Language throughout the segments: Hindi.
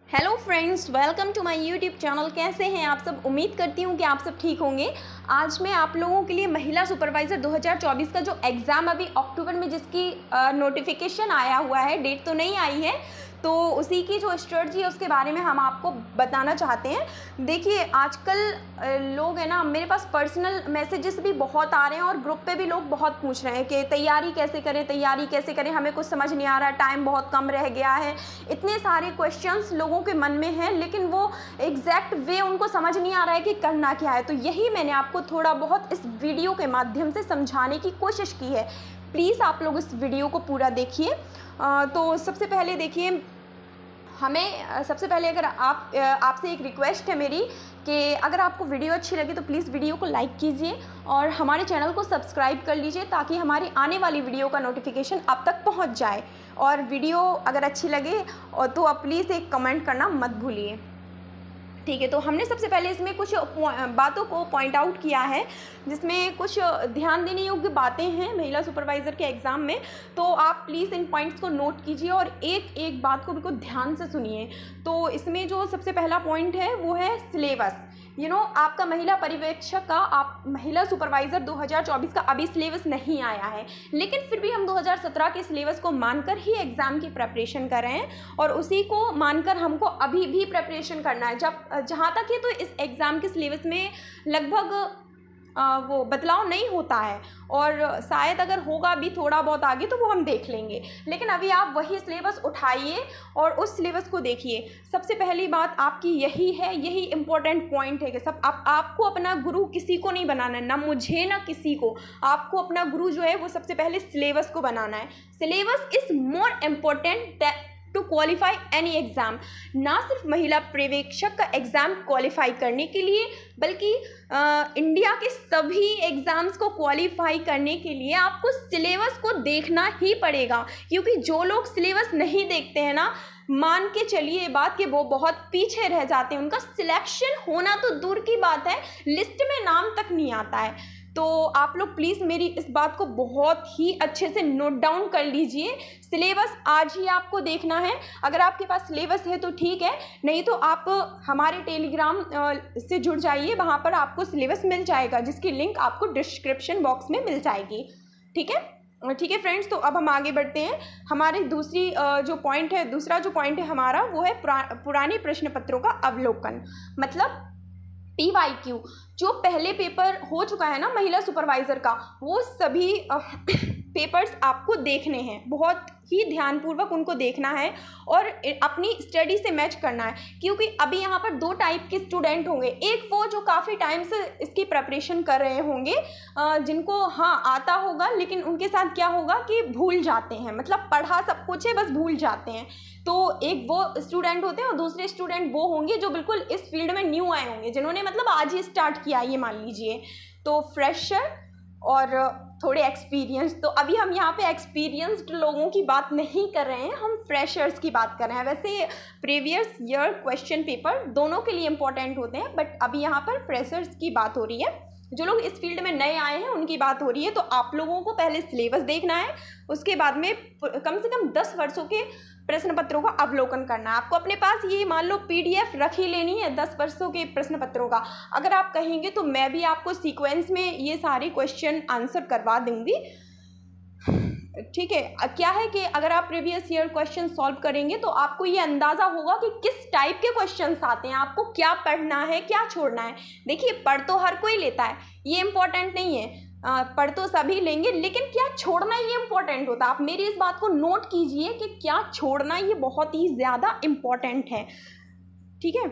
Hello friends, welcome to my YouTube channel. कैसे हैं आप सब? उम्मीद करती हूँ कि आप सब ठीक होंगे। आज मैं आप लोगों के लिए महिला सुपरवाइज़र 2024 का जो एग्ज़ाम अभी अक्टूबर में जिसकी नोटिफिकेशन आया हुआ है, डेट तो नहीं आई है, तो उसी की जो स्ट्रेटजी है उसके बारे में हम आपको बताना चाहते हैं। देखिए, आजकल लोग है ना, मेरे पास पर्सनल मैसेजेस भी बहुत आ रहे हैं और ग्रुप पे भी लोग बहुत पूछ रहे हैं कि तैयारी कैसे करें, हमें कुछ समझ नहीं आ रहा, टाइम बहुत कम रह गया है। इतने सारे क्वेश्चंस लोगों के मन में हैं, लेकिन वो एग्जैक्ट वे उनको समझ नहीं आ रहा है कि करना क्या है। तो यही मैंने आपको थोड़ा बहुत इस वीडियो के माध्यम से समझाने की कोशिश की है। प्लीज़ आप लोग इस वीडियो को पूरा देखिए। तो सबसे पहले देखिए, सबसे पहले अगर आपसे एक रिक्वेस्ट है मेरी कि अगर आपको वीडियो अच्छी लगे तो प्लीज़ वीडियो को लाइक कीजिए और हमारे चैनल को सब्सक्राइब कर लीजिए, ताकि हमारी आने वाली वीडियो का नोटिफिकेशन आप तक पहुंच जाए। और वीडियो अगर अच्छी लगे तो आप प्लीज़ एक कमेंट करना मत भूलिए, ठीक है। तो हमने सबसे पहले इसमें कुछ बातों को पॉइंट आउट किया है, जिसमें कुछ ध्यान देने योग्य बातें हैं महिला सुपरवाइज़र के एग्ज़ाम में। तो आप प्लीज़ इन पॉइंट्स को नोट कीजिए और एक एक बात को बिल्कुल ध्यान से सुनिए। तो इसमें जो सबसे पहला पॉइंट है वो है सिलेबस। आपका महिला पर्यवेक्षक का, आप महिला सुपरवाइज़र 2024 का अभी सिलेबस नहीं आया है, लेकिन फिर भी हम 2017 के सिलेबस को मानकर ही एग्ज़ाम की प्रेपरेशन कर रहे हैं और उसी को मानकर हमको अभी भी प्रेपरेशन करना है। जहाँ तक है तो इस एग्ज़ाम के सिलेबस में लगभग वो बदलाव नहीं होता है, और शायद अगर होगा भी थोड़ा बहुत आगे तो वो हम देख लेंगे, लेकिन अभी आप वही सिलेबस उठाइए और उस सिलेबस को देखिए। सबसे पहली बात आपकी यही है, यही इम्पोर्टेंट पॉइंट है कि आपको अपना गुरु किसी को नहीं बनाना है, ना मुझे ना किसी को। आपको अपना गुरु जो है वो सबसे पहले सिलेबस को बनाना है। Syllabus is more important to qualify any exam. ना सिर्फ महिला पर्यवेक्षक का एग्ज़ाम क्वालिफाई करने के लिए, बल्कि इंडिया के सभी एग्ज़ाम्स को क्वालिफाई करने के लिए आपको सिलेबस को देखना ही पड़ेगा। क्योंकि जो लोग सिलेबस नहीं देखते हैं ना, मान के चलिए ये बात कि वो बहुत पीछे रह जाते हैं। उनका सिलेक्शन होना तो दूर की बात है, लिस्ट में नाम तक नहीं आता है। तो आप लोग प्लीज़ मेरी इस बात को बहुत ही अच्छे से नोट डाउन कर लीजिए। सिलेबस आज ही आपको देखना है। अगर आपके पास सिलेबस है तो ठीक है, नहीं तो आप हमारे टेलीग्राम से जुड़ जाइए, वहाँ पर आपको सिलेबस मिल जाएगा, जिसकी लिंक आपको डिस्क्रिप्शन बॉक्स में मिल जाएगी। ठीक है फ्रेंड्स, तो अब हम आगे बढ़ते हैं। हमारी दूसरा जो पॉइंट है हमारा, वो है पुराने प्रश्न पत्रों का अवलोकन, मतलब PYQ। जो पहले पेपर हो चुका है ना महिला सुपरवाइज़र का, वो सभी पेपर्स आपको देखने हैं, बहुत ही ध्यानपूर्वक उनको देखना है और अपनी स्टडी से मैच करना है। क्योंकि अभी यहाँ पर दो टाइप के स्टूडेंट होंगे। एक वो जो काफ़ी टाइम से इसकी प्रिपरेशन कर रहे होंगे, जिनको हाँ आता होगा, लेकिन उनके साथ क्या होगा कि भूल जाते हैं, मतलब पढ़ा सब कुछ है बस भूल जाते हैं। तो एक वो स्टूडेंट होते हैं और दूसरे स्टूडेंट वो होंगे जो बिल्कुल इस फील्ड में न्यू आए होंगे, जिन्होंने मतलब आज ही स्टार्ट किया, ये मान लीजिए। तो फ्रेशर और थोड़े एक्सपीरियंस। तो अभी हम यहाँ पे एक्सपीरियंस्ड लोगों की बात नहीं कर रहे हैं, हम फ्रेशर्स की बात कर रहे हैं। वैसे प्रीवियस ईयर क्वेश्चन पेपर दोनों के लिए इम्पोर्टेंट होते हैं, बट अभी यहाँ पर फ्रेशर्स की बात हो रही है। जो लोग इस फील्ड में नए आए हैं उनकी बात हो रही है। तो आप लोगों को पहले सिलेबस देखना है, उसके बाद में कम से कम 10 वर्षों के प्रश्न पत्रों का अवलोकन करना है। आपको अपने पास ये मान लो PDF रख ही लेनी है 10 वर्षों के प्रश्न पत्रों का। अगर आप कहेंगे तो मैं भी आपको सीक्वेंस में ये सारे क्वेश्चन आंसर करवा दूंगी, ठीक है। क्या है कि अगर आप प्रीवियस ईयर क्वेश्चन सॉल्व करेंगे तो आपको ये अंदाज़ा होगा कि किस टाइप के क्वेश्चंस आते हैं, आपको क्या पढ़ना है, क्या छोड़ना है। देखिए, पढ़ तो हर कोई लेता है, ये इम्पोर्टेंट नहीं है, पढ़ तो सभी लेंगे, लेकिन क्या छोड़ना ये इम्पोर्टेंट होता है। आप मेरी इस बात को नोट कीजिए कि क्या छोड़ना ये बहुत ही ज़्यादा इम्पोर्टेंट है, ठीक है।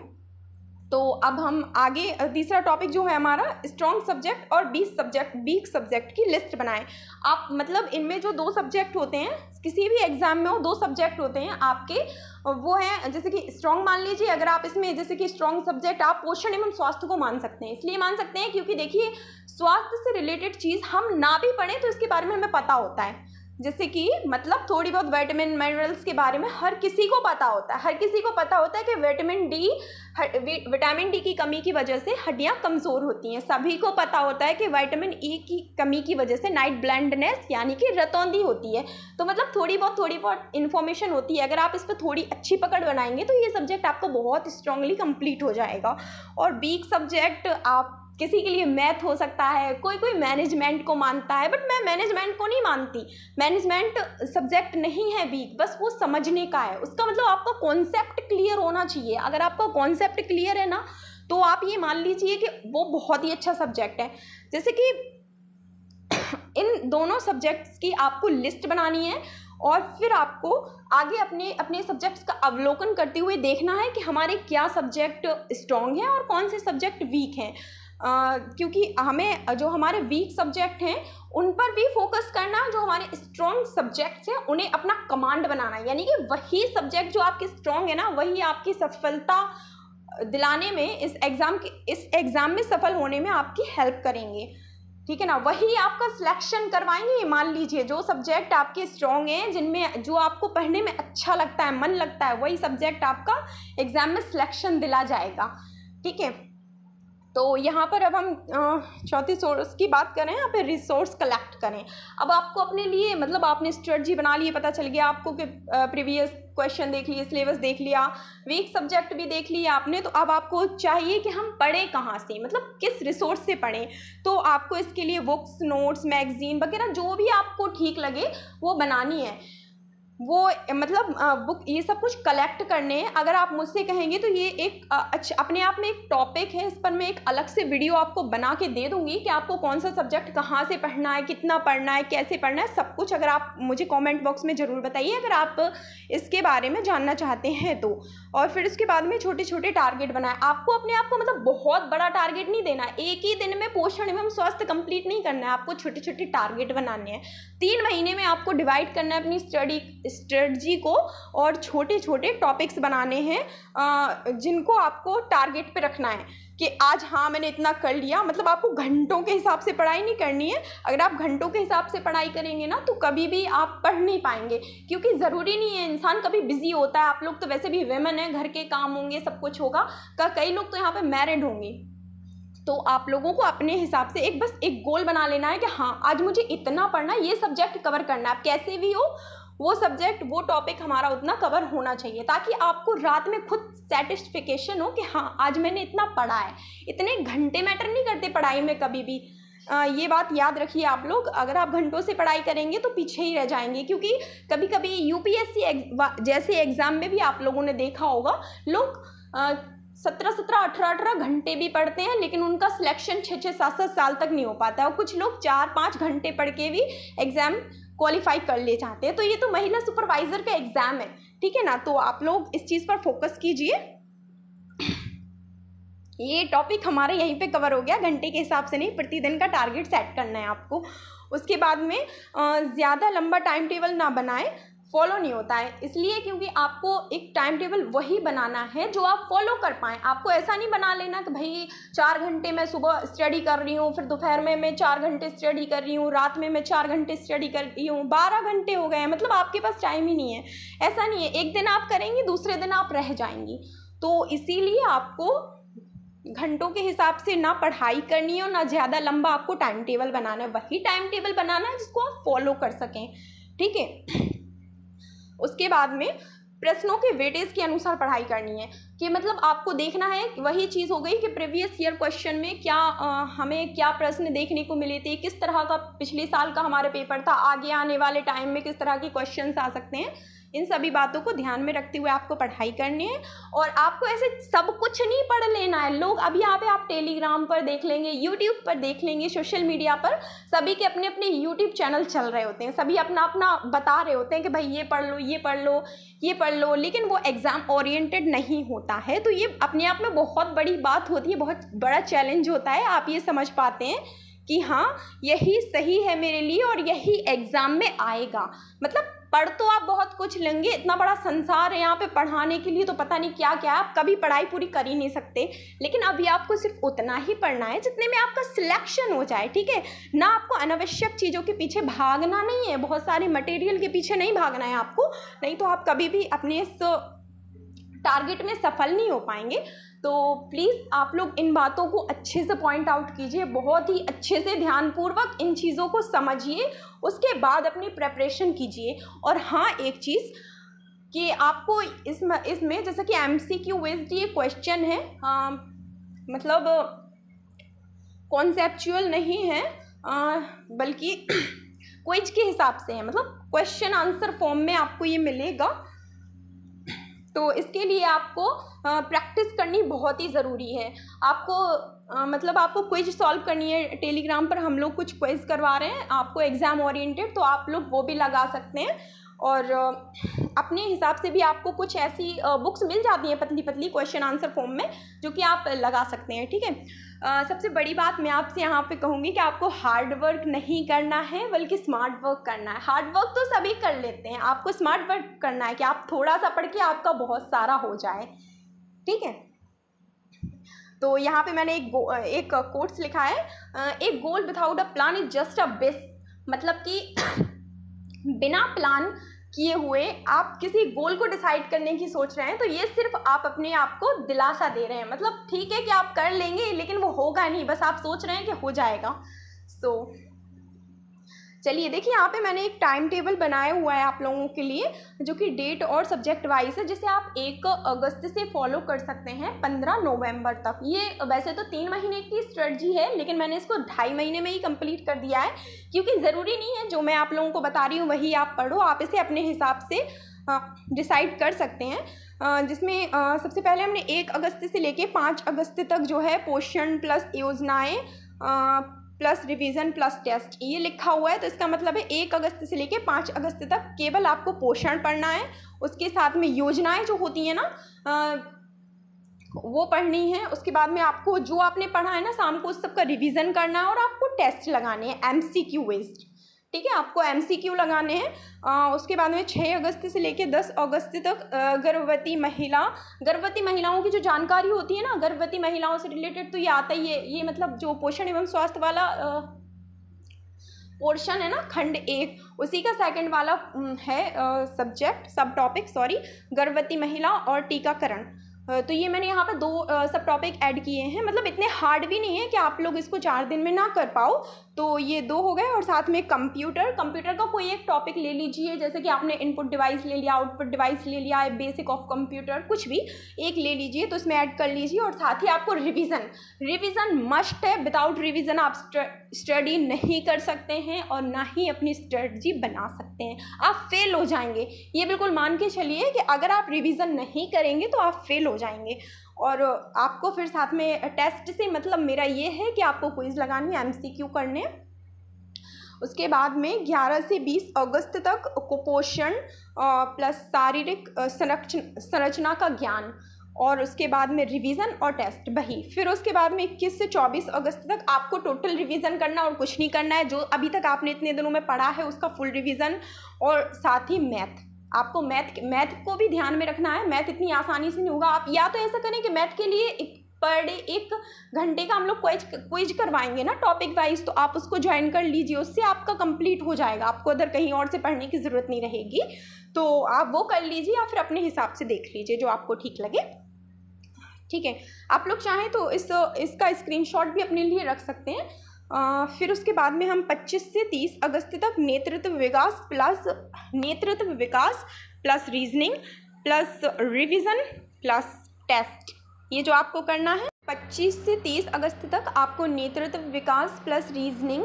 तो अब हम आगे तीसरा टॉपिक जो है हमारा, स्ट्रॉन्ग सब्जेक्ट और वीक सब्जेक्ट की लिस्ट बनाएं। आप मतलब इनमें जो 2 सब्जेक्ट होते हैं, किसी भी एग्जाम में वो 2 सब्जेक्ट होते हैं आपके, वो हैं जैसे कि स्ट्रॉन्ग मान लीजिए। अगर आप इसमें जैसे कि स्ट्रॉन्ग सब्जेक्ट आप पोषण एवं स्वास्थ्य को मान सकते हैं। इसलिए मान सकते हैं क्योंकि देखिए, स्वास्थ्य से रिलेटेड चीज़ हम ना भी पढ़ें तो इसके बारे में हमें पता होता है। जैसे कि मतलब थोड़ी बहुत विटामिन मिनरल्स के बारे में हर किसी को पता होता है, हर किसी को पता होता है कि विटामिन डी की कमी की वजह से हड्डियां कमज़ोर होती हैं। सभी को पता होता है कि विटामिन ई की कमी की वजह से नाइट ब्लाइंडनेस यानी कि रतौंधी होती है। तो मतलब थोड़ी बहुत इन्फॉर्मेशन होती है। अगर आप इस पर थोड़ी अच्छी पकड़ बनाएंगे तो ये सब्जेक्ट आपको बहुत स्ट्रांगली कंप्लीट हो जाएगा। और वीक सब्जेक्ट आप किसी के लिए मैथ हो सकता है, कोई मैनेजमेंट को मानता है, बट मैं मैनेजमेंट को नहीं मानती। मैनेजमेंट सब्जेक्ट नहीं है वीक, बस वो समझने का है। उसका मतलब आपका कॉन्सेप्ट क्लियर होना चाहिए। अगर आपका कॉन्सेप्ट क्लियर है ना तो आप ये मान लीजिए कि वो बहुत ही अच्छा सब्जेक्ट है। जैसे कि इन दोनों सब्जेक्ट्स की आपको लिस्ट बनानी है और फिर आपको आगे अपने सब्जेक्ट्स का अवलोकन करते हुए देखना है कि हमारे क्या सब्जेक्ट स्ट्रॉन्ग हैं और कौन से सब्जेक्ट वीक हैं। क्योंकि हमें जो हमारे वीक सब्जेक्ट हैं उन पर भी फोकस करना है, जो हमारे स्ट्रॉन्ग सब्जेक्ट्स हैं उन्हें अपना कमांड बनाना है। यानी कि वही सब्जेक्ट जो आपके स्ट्रॉन्ग है ना, वही आपकी सफलता दिलाने में, इस एग्ज़ाम में सफल होने में आपकी हेल्प करेंगे। ठीक है ना, वही आपका सिलेक्शन करवाएंगे। मान लीजिए जो सब्जेक्ट आपके स्ट्रॉन्ग हैं, जिनमें जो आपको पढ़ने में अच्छा लगता है, मन लगता है, वही सब्जेक्ट आपका एग्ज़ाम में सिलेक्शन दिला जाएगा। ठीक है, तो यहाँ पर अब हम चौथी सोर्स की बात करें, यहाँ पे रिसोर्स कलेक्ट करें। अब आपको अपने लिए मतलब आपने स्ट्रेटजी बना ली, पता चल गया आपको कि प्रीवियस क्वेश्चन देख लिए, सिलेबस देख लिया, वीक सब्जेक्ट भी देख लिया आपने। तो अब आपको चाहिए कि हम पढ़ें कहाँ से, मतलब किस रिसोर्स से पढ़ें। तो आपको इसके लिए बुक्स, नोट्स, मैगजीन वगैरह जो भी आपको ठीक लगे वो बनानी है। वो मतलब बुक ये सब कुछ कलेक्ट करने हैं। अगर आप मुझसे कहेंगे तो ये एक अच्छा अपने आप में एक टॉपिक है। इस पर मैं एक अलग से वीडियो आपको बना के दे दूंगी कि आपको कौन सा सब्जेक्ट कहाँ से पढ़ना है, कितना पढ़ना है, कैसे पढ़ना है, सब कुछ। अगर आप मुझे कमेंट बॉक्स में ज़रूर बताइए अगर आप इसके बारे में जानना चाहते हैं तो। और फिर उसके बाद में छोटे छोटे टारगेट बनाए। आपको अपने आप को मतलब बहुत बड़ा टारगेट नहीं देना, एक ही दिन में पोषण एवं स्वास्थ्य कंप्लीट नहीं करना है, आपको छोटे छोटे टारगेट बनाने हैं। 3 महीने में आपको डिवाइड करना है अपनी स्ट्रेटजी को और छोटे छोटे टॉपिक्स बनाने हैं जिनको आपको टारगेट पे रखना है कि आज हाँ मैंने इतना कर लिया। मतलब आपको घंटों के हिसाब से पढ़ाई नहीं करनी है। अगर आप घंटों के हिसाब से पढ़ाई करेंगे ना तो कभी भी आप पढ़ नहीं पाएंगे, क्योंकि ज़रूरी नहीं है, इंसान कभी बिजी होता है। आप लोग तो वैसे भी वुमेन है, घर के काम होंगे, सब कुछ होगा। कई लोग तो यहाँ पे मैरिड होंगे। तो आप लोगों को अपने हिसाब से बस एक गोल बना लेना है कि हाँ आज मुझे इतना पढ़ना है, ये सब्जेक्ट कवर करना है। आप कैसे भी हो वो सब्जेक्ट, वो टॉपिक हमारा उतना कवर होना चाहिए, ताकि आपको रात में खुद सेटिस्फिकेशन हो कि हाँ आज मैंने इतना पढ़ा है। इतने घंटे मैटर नहीं करते पढ़ाई में कभी भी। ये बात याद रखिए आप लोग। अगर आप घंटों से पढ़ाई करेंगे तो पीछे ही रह जाएंगे, क्योंकि कभी कभी यूपीएससी जैसे एग्ज़ाम में भी आप लोगों ने देखा होगा, लोग 17-17, 18-18 घंटे भी पढ़ते हैं, लेकिन उनका सिलेक्शन 6-6, 7-7 साल तक नहीं हो पाता है। और कुछ लोग 4-5 घंटे पढ़ के भी एग्ज़ाम क्वालिफाई कर ले चाहते हैं। तो ये तो महिला सुपरवाइज़र का एग्ज़ाम है, ठीक है ना। तो आप लोग इस चीज़ पर फोकस कीजिए। ये टॉपिक हमारा यहीं पे कवर हो गया, घंटे के हिसाब से नहीं, प्रतिदिन का टारगेट सेट करना है आपको। उसके बाद में ज़्यादा लंबा टाइम टेबल ना बनाएं, फॉलो नहीं होता है इसलिए क्योंकि आपको एक टाइम टेबल वही बनाना है जो आप फॉलो कर पाएँ। आपको ऐसा नहीं बना लेना कि भाई 4 घंटे मैं सुबह स्टडी कर रही हूँ, फिर दोपहर में मैं 4 घंटे स्टडी कर रही हूँ, रात में मैं 4 घंटे स्टडी कर रही हूँ, 12 घंटे हो गए हैं, मतलब आपके पास टाइम ही नहीं है। ऐसा नहीं है, एक दिन आप करेंगी दूसरे दिन आप रह जाएंगी। तो इसीलिए आपको घंटों के हिसाब से ना पढ़ाई करनी है और ना ज़्यादा लंबा आपको टाइम टेबल बनाना है। वही टाइम टेबल बनाना है जिसको आप फॉलो कर सकें, ठीक है। उसके बाद में प्रश्नों के वेटेज के अनुसार पढ़ाई करनी है कि मतलब आपको देखना है, वही चीज़ हो गई कि प्रीवियस ईयर क्वेश्चन में क्या हमें क्या प्रश्न देखने को मिले थे, किस तरह का पिछले साल का हमारा पेपर था, आगे आने वाले टाइम में किस तरह के क्वेश्चंस आ सकते हैं। इन सभी बातों को ध्यान में रखते हुए आपको पढ़ाई करनी है। और आपको ऐसे सब कुछ नहीं पढ़ लेना है। लोग अभी यहाँ पे आप टेलीग्राम पर देख लेंगे, यूट्यूब पर देख लेंगे, सोशल मीडिया पर सभी के अपने अपने यूट्यूब चैनल चल रहे होते हैं, सभी अपना अपना बता रहे होते हैं कि भाई ये पढ़ लो, ये पढ़ लो, ये पढ़ लो, लेकिन वो एग्ज़ाम ओरिएंटेड नहीं होता है। तो ये अपने आप में बहुत बड़ी बात होती है, बहुत बड़ा चैलेंज होता है। आप ये समझ पाते हैं कि हाँ यही सही है मेरे लिए और यही एग्ज़ाम में आएगा। मतलब पढ़ तो आप बहुत कुछ लेंगे, इतना बड़ा संसार है यहाँ पे पढ़ाने के लिए, तो पता नहीं क्या क्या, आप कभी पढ़ाई पूरी कर ही नहीं सकते। लेकिन अभी आपको सिर्फ उतना ही पढ़ना है जितने में आपका सिलेक्शन हो जाए, ठीक है ना। आपको अनावश्यक चीज़ों के पीछे भागना नहीं है, बहुत सारे मटेरियल के पीछे नहीं भागना है आपको, नहीं तो आप कभी भी अपने इस टारगेट में सफल नहीं हो पाएंगे। तो प्लीज़ आप लोग इन बातों को अच्छे से पॉइंट आउट कीजिए, बहुत ही अच्छे से ध्यानपूर्वक इन चीज़ों को समझिए, उसके बाद अपनी प्रेपरेशन कीजिए। और हाँ, एक चीज़ कि आपको इसमें जैसे कि MCQ बेस्ड ये क्वेश्चन है, मतलब कॉन्सेप्चुअल नहीं है, बल्कि क्विज के हिसाब से है, मतलब क्वेश्चन आंसर फॉर्म में आपको ये मिलेगा। तो इसके लिए आपको प्रैक्टिस करनी बहुत ही ज़रूरी है। आपको मतलब आपको क्विज सॉल्व करनी है, टेलीग्राम पर हम लोग कुछ क्विज करवा रहे हैं आपको एग्ज़ाम ओरिएंटेड, तो आप लोग वो भी लगा सकते हैं। और अपने हिसाब से भी आपको कुछ ऐसी बुक्स मिल जाती हैं पतली पतली क्वेश्चन आंसर फॉर्म में, जो कि आप लगा सकते हैं, ठीक है। सबसे बड़ी बात मैं आपसे यहाँ पे कहूँगी कि आपको हार्ड वर्क नहीं करना है, बल्कि स्मार्ट वर्क करना है। हार्ड वर्क तो सभी कर लेते हैं, आपको स्मार्ट वर्क करना है कि आप थोड़ा सा पढ़ के आपका बहुत सारा हो जाए, ठीक है। तो यहाँ पे मैंने एक कोट्स लिखा है, एक goal without a plan is just a wish, मतलब कि बिना प्लान किए हुए आप किसी गोल को डिसाइड करने की सोच रहे हैं, तो ये सिर्फ आप अपने आप को दिलासा दे रहे हैं। मतलब ठीक है कि आप कर लेंगे, लेकिन वो होगा नहीं, बस आप सोच रहे हैं कि हो जाएगा। चलिए देखिए, यहाँ पे मैंने एक टाइम टेबल बनाया हुआ है आप लोगों के लिए, जो कि डेट और सब्जेक्ट वाइज है, जिसे आप 1 अगस्त से फॉलो कर सकते हैं 15 नवंबर तक। ये वैसे तो 3 महीने की स्ट्रेटजी है, लेकिन मैंने इसको 2.5 महीने में ही कंप्लीट कर दिया है, क्योंकि ज़रूरी नहीं है जो मैं आप लोगों को बता रही हूँ वही आप पढ़ो, आप इसे अपने हिसाब से डिसाइड कर सकते हैं। जिसमें सबसे पहले हमने 1 अगस्त से लेके 5 अगस्त तक जो है पोषण प्लस योजनाएँ प्लस रिवीजन प्लस टेस्ट ये लिखा हुआ है। तो इसका मतलब है 1 अगस्त से लेके 5 अगस्त तक केवल आपको पोषण पढ़ना है, उसके साथ में योजनाएं जो होती हैं ना वो पढ़नी है। उसके बाद में आपको जो आपने पढ़ा है ना शाम को उस सबका रिवीजन करना है, और आपको टेस्ट लगाने हैं MCQ बेस्ड, ठीक है, आपको MCQ लगाने हैं। उसके बाद में 6 अगस्त से लेके 10 अगस्त तक गर्भवती महिलाओं की जो जानकारी होती है ना, गर्भवती महिलाओं से रिलेटेड तो ये आता ही है, ये मतलब जो पोषण एवं स्वास्थ्य वाला पोर्शन है ना, खंड 1, उसी का सेकंड वाला है सब्जेक्ट सब टॉपिक गर्भवती महिला और टीकाकरण। तो ये मैंने यहाँ पे 2 सब टॉपिक ऐड किए हैं, मतलब इतने हार्ड भी नहीं है कि आप लोग इसको 4 दिन में ना कर पाओ। तो ये 2 हो गए, और साथ में कंप्यूटर का कोई एक टॉपिक ले लीजिए, जैसे कि आपने इनपुट डिवाइस ले लिया, आउटपुट डिवाइस ले लिया, बेसिक ऑफ कंप्यूटर, कुछ भी एक ले लीजिए, तो इसमें ऐड कर लीजिए। और साथ ही आपको रिवीजन मस्ट है, विदाउट रिवीजन आप स्टडी नहीं कर सकते हैं और ना ही अपनी स्ट्रेटजी बना सकते हैं, आप फेल हो जाएंगे। ये बिल्कुल मान के चलिए कि अगर आप रिवीजन नहीं करेंगे तो आप फेल हो जाएंगे। और आपको फिर साथ में टेस्ट से मतलब मेरा ये है कि आपको क्विज लगानी है, MCQ करने। उसके बाद में 11 से 20 अगस्त तक कुपोषण प्लस शारीरिक संरचना का ज्ञान, और उसके बाद में रिवीजन और टेस्ट वही। फिर उसके बाद में 21 से 24 अगस्त तक आपको टोटल रिवीजन करना और कुछ नहीं करना है, जो अभी तक आपने इतने दिनों में पढ़ा है उसका फुल रिवीजन। और साथ ही मैथ, आपको मैथ को भी ध्यान में रखना है, मैथ इतनी आसानी से नहीं होगा। आप या तो ऐसा करें कि मैथ के लिए पर डे 1 घंटे का हम लोग क्विज करवाएंगे ना टॉपिक वाइज, तो आप उसको ज्वाइन कर लीजिए, उससे आपका कंप्लीट हो जाएगा, आपको अदर कहीं और से पढ़ने की ज़रूरत नहीं रहेगी। तो आप वो कर लीजिए, या फिर अपने हिसाब से देख लीजिए जो आपको ठीक लगे, ठीक है। आप लोग चाहें तो इसका स्क्रीनशॉट भी अपने लिए रख सकते हैं। फिर उसके बाद में हम 25 से 30 अगस्त तक नेतृत्व विकास plus reasoning plus revision plus test, ये जो आपको करना है 25 से 30 अगस्त तक आपको नेतृत्व विकास प्लस रीजनिंग,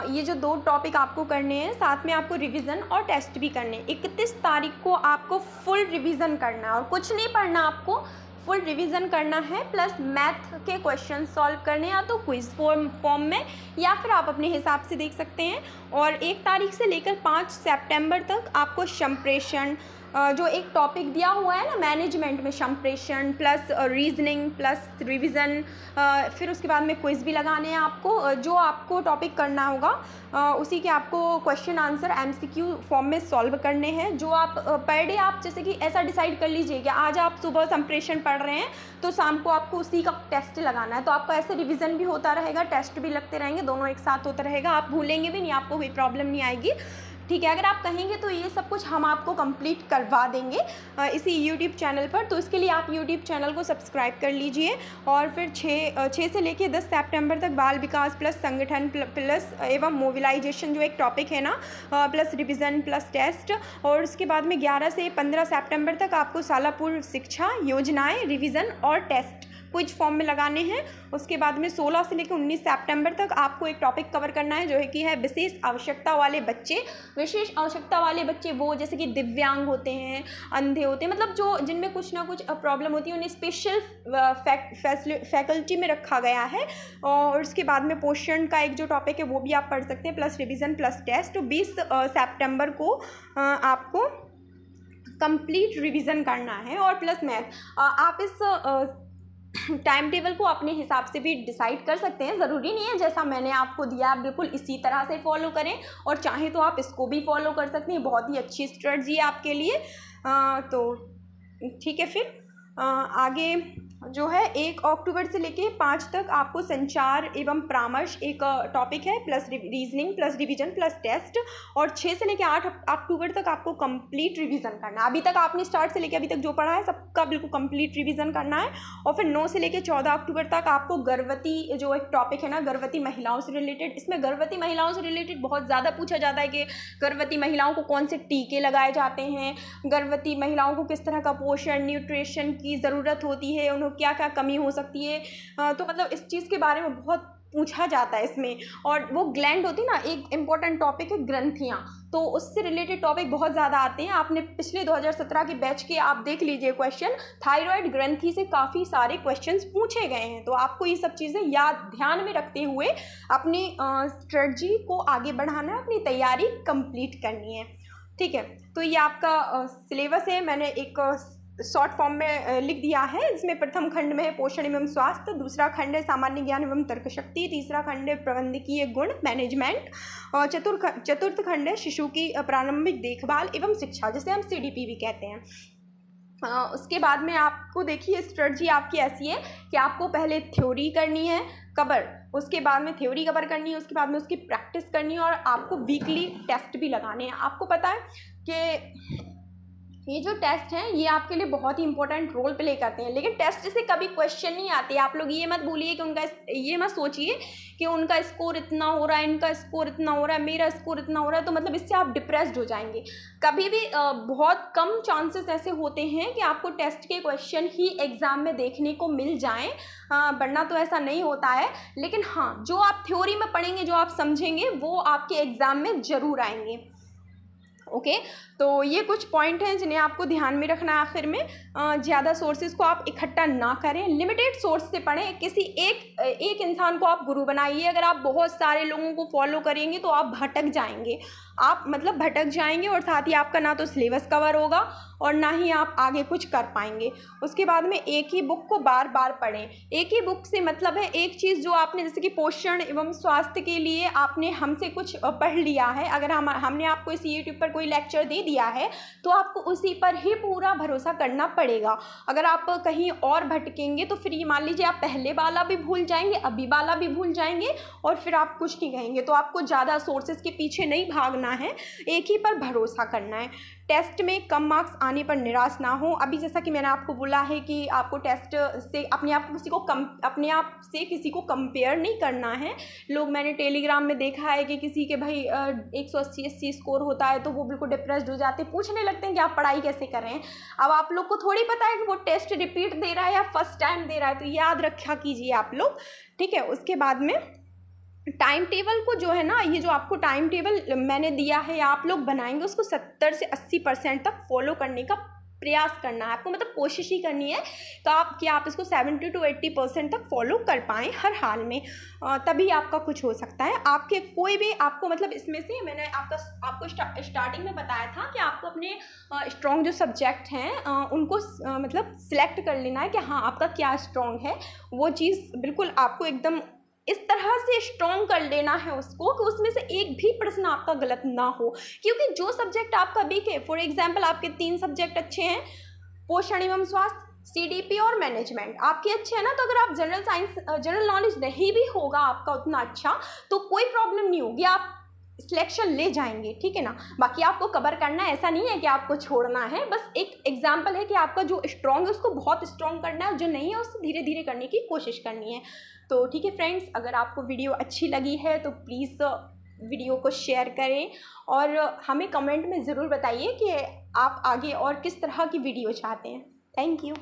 ये जो 2 टॉपिक आपको करने हैं, साथ में आपको रिवीजन और टेस्ट भी करने हैं। 31 तारीख को आपको फुल रिवीजन करना है, और कुछ नहीं पढ़ना, आपको फुल रिवीजन करना है, प्लस मैथ के क्वेश्चन सॉल्व करने, या तो क्विज फॉर्म में, या फिर आप अपने हिसाब से देख सकते हैं। और 1 तारीख से लेकर 5 सितंबर तक आपको संप्रेषण जो एक टॉपिक दिया हुआ है ना मैनेजमेंट में, संप्रेषण प्लस रीजनिंग प्लस रिवीजन, फिर उसके बाद में क्विज़ भी लगाने हैं आपको। जो आपको टॉपिक करना होगा उसी के आपको क्वेश्चन आंसर MCQ फॉर्म में सॉल्व करने हैं। जो आप पर डे आप जैसे कि ऐसा डिसाइड कर लीजिए कि आज आप सुबह संप्रेषण पढ़ रहे हैं तो शाम को आपको उसी का टेस्ट लगाना है, तो आपका ऐसे रिवीजन भी होता रहेगा, टेस्ट भी लगते रहेंगे, दोनों एक साथ होता रहेगा, आप भूलेंगे भी नहीं, आपको कोई प्रॉब्लम नहीं आएगी। ठीक है, अगर आप कहेंगे तो ये सब कुछ हम आपको कंप्लीट करवा देंगे इसी यूट्यूब चैनल पर। तो इसके लिए आप यूट्यूब चैनल को सब्सक्राइब कर लीजिए। और फिर 6 से लेके 10 सितंबर तक बाल विकास प्लस संगठन प्लस एवं मोबिलाइजेशन जो एक टॉपिक है ना, प्लस रिवीजन प्लस टेस्ट। और उसके बाद में 11 से 15 सितंबर तक आपको शाला पूर्व शिक्षा योजनाएँ, रिवीजन और टेस्ट क्विज फॉर्म में लगाने हैं। उसके बाद में 16 से लेकर 19 सितंबर तक आपको एक टॉपिक कवर करना है जो है कि है विशेष आवश्यकता वाले बच्चे। विशेष आवश्यकता वाले बच्चे वो जैसे कि दिव्यांग होते हैं, अंधे होते हैं, मतलब जो जिनमें कुछ ना कुछ प्रॉब्लम होती है, उन्हें स्पेशल फैकल्टी में रखा गया है। और उसके बाद में पोषण का एक जो टॉपिक है वो भी आप पढ़ सकते हैं, प्लस रिविज़न प्लस टेस्ट। तो 20 सितंबर को आपको कंप्लीट रिवीजन करना है। और प्लस मैथ, आप इस टाइम टेबल को अपने हिसाब से भी डिसाइड कर सकते हैं, ज़रूरी नहीं है जैसा मैंने आपको दिया आप बिल्कुल इसी तरह से फॉलो करें, और चाहे तो आप इसको भी फॉलो कर सकते हैं, बहुत ही अच्छी स्ट्रेटजी है आपके लिए। तो ठीक है, फिर आगे जो है 1 अक्टूबर से लेके 5 तक आपको संचार एवं परामर्श एक टॉपिक है, plus reasoning plus revision plus test. और 6 से लेके 8 अक्टूबर तक आपको कंप्लीट रिवीजन करना है। अभी तक आपने स्टार्ट से लेके अभी तक जो पढ़ा है सबका बिल्कुल कंप्लीट रिवीजन करना है। और फिर 9 से लेके 14 अक्टूबर तक आपको गर्भवती जो एक टॉपिक है ना, गर्भवती महिलाओं से रिलेटेड, इसमें गर्भवती महिलाओं से रिलेटेड बहुत ज़्यादा पूछा जाता है कि गर्भवती महिलाओं को कौन से टीके लगाए जाते हैं, गर्भवती महिलाओं को किस तरह का पोषण न्यूट्रिशन की ज़रूरत होती है, उन्हें क्या क्या कमी हो सकती है। तो मतलब इस चीज़ के बारे में बहुत पूछा जाता है इसमें। और वो ग्लैंड होती है ना, एक इम्पॉर्टेंट टॉपिक है ग्रंथियाँ, तो उससे रिलेटेड टॉपिक बहुत ज़्यादा आते हैं। आपने पिछले 2017 के बैच के आप देख लीजिए क्वेश्चन, थायराइड ग्रंथि से काफ़ी सारे क्वेश्चंस पूछे गए हैं। तो आपको ये सब चीज़ें ध्यान में रखते हुए अपनी स्ट्रेटजी को आगे बढ़ाना है, अपनी तैयारी कंप्लीट करनी है। ठीक है, तो ये आपका सिलेबस है, मैंने एक शॉर्ट फॉर्म में लिख दिया है। इसमें प्रथम खंड में है पोषण एवं स्वास्थ्य, दूसरा खंड है सामान्य ज्ञान एवं तर्कशक्ति, तीसरा खंड है प्रबंधकीय गुण मैनेजमेंट, और चतुर्थ खंड है शिशु की प्रारंभिक देखभाल एवं शिक्षा, जिसे हम CDP भी कहते हैं। उसके बाद में आपको देखिए स्ट्रेटजी आपकी ऐसी है कि आपको पहले थ्योरी करनी है कवर, उसके बाद में थ्योरी कवर करनी है, उसके बाद में उसकी प्रैक्टिस करनी है, और आपको वीकली टेस्ट भी लगाने हैं। आपको पता है कि ये जो टेस्ट हैं ये आपके लिए बहुत ही इंपॉर्टेंट रोल प्ले करते हैं, लेकिन टेस्ट से कभी क्वेश्चन नहीं आते। आप लोग ये मत भूलिए कि उनका, ये मत सोचिए कि उनका स्कोर इतना हो रहा है, इनका स्कोर इतना हो रहा है, मेरा स्कोर इतना हो रहा है, तो मतलब इससे आप डिप्रेस्ड हो जाएंगे। कभी भी बहुत कम चांसेस ऐसे होते हैं कि आपको टेस्ट के क्वेश्चन ही एग्ज़ाम में देखने को मिल जाएं, वरना तो ऐसा नहीं होता है। लेकिन हाँ, जो आप थ्योरी में पढ़ेंगे, जो आप समझेंगे, वो आपके एग्ज़ाम में ज़रूर आएंगे। ओके, तो ये कुछ पॉइंट हैं जिन्हें आपको ध्यान में रखना है। आखिर में ज़्यादा सोर्सेज को आप इकट्ठा ना करें, लिमिटेड सोर्स से पढ़ें। किसी एक इंसान को आप गुरु बनाइए। अगर आप बहुत सारे लोगों को फॉलो करेंगे तो आप भटक जाएंगे, आप मतलब भटक जाएंगे, और साथ ही आपका ना तो सिलेबस कवर होगा और ना ही आप आगे कुछ कर पाएंगे। उसके बाद में एक ही बुक को बार बार पढ़ें। एक ही बुक से मतलब है एक चीज़ जो आपने, जैसे कि पोषण एवं स्वास्थ्य के लिए आपने हमसे कुछ पढ़ लिया है, अगर हमने आपको इस यूट्यूब पर कोई लेक्चर दे दिया है तो आपको उसी पर ही पूरा भरोसा करना पड़ेगा। अगर आप कहीं और भटकेंगे तो फिर ये मान लीजिए आप पहले वाला भी भूल जाएंगे, अभी वाला भी भूल जाएंगे, और फिर आप कुछ नहीं कहेंगे। तो आपको ज़्यादा सोर्सेज के पीछे नहीं भागना है, एक ही पर भरोसा करना है। टेस्ट में कम मार्क्स आने पर निराश ना हो। अभी जैसा कि मैंने आपको बोला है कि आपको टेस्ट से अपने आप से किसी को कंपेयर नहीं करना है। लोग, मैंने टेलीग्राम में देखा है कि किसी के भाई 180 स्कोर होता है तो वो बिल्कुल डिप्रेस्ड हो जाते हैं, पूछने लगते हैं कि आप पढ़ाई कैसे कर रहे हैं। अब आप लोग को थोड़ी पता है कि वो टेस्ट रिपीट दे रहा है या फर्स्ट टाइम दे रहा है, तो याद रखा कीजिए आप लोग। ठीक है, उसके बाद में टाइम टेबल को जो है ना, ये जो आपको टाइम टेबल मैंने दिया है आप लोग बनाएंगे, उसको 70 से 80% तक फॉलो करने का प्रयास करना है आपको, मतलब कोशिश ही करनी है तो आप इसको 70 to 80% तक फॉलो कर पाएँ हर हाल में, तभी आपका कुछ हो सकता है। आपके कोई भी आपको मतलब इसमें से मैंने आपको स्टार्टिंग में बताया था कि आपको अपने स्ट्रॉन्ग जो सब्जेक्ट हैं उनको मतलब सिलेक्ट कर लेना है कि हाँ आपका क्या स्ट्रॉन्ग है, वो चीज़ बिल्कुल आपको एकदम इस तरह से स्ट्रॉन्ग कर लेना है उसको कि उसमें से एक भी प्रश्न आपका गलत ना हो, क्योंकि जो सब्जेक्ट आपका वीक है, फॉर एग्जांपल आपके 3 सब्जेक्ट अच्छे हैं, पोषण एवं स्वास्थ्य, CDP और मैनेजमेंट आपके अच्छे हैं ना, तो अगर आप जनरल नॉलेज नहीं भी होगा आपका उतना अच्छा तो कोई प्रॉब्लम नहीं होगी, आप सिलेक्शन ले जाएंगे, ठीक है ना। बाकी आपको कवर करना है, ऐसा नहीं है कि आपको छोड़ना है, बस एक एग्जाम्पल है कि आपका जो स्ट्रॉन्ग है उसको बहुत स्ट्रॉन्ग करना है और जो नहीं है उससे धीरे धीरे करने की कोशिश करनी है। तो ठीक है फ्रेंड्स, अगर आपको वीडियो अच्छी लगी है तो प्लीज़ वीडियो को शेयर करें और हमें कमेंट में ज़रूर बताइए कि आप आगे और किस तरह की वीडियो चाहते हैं। Thank you.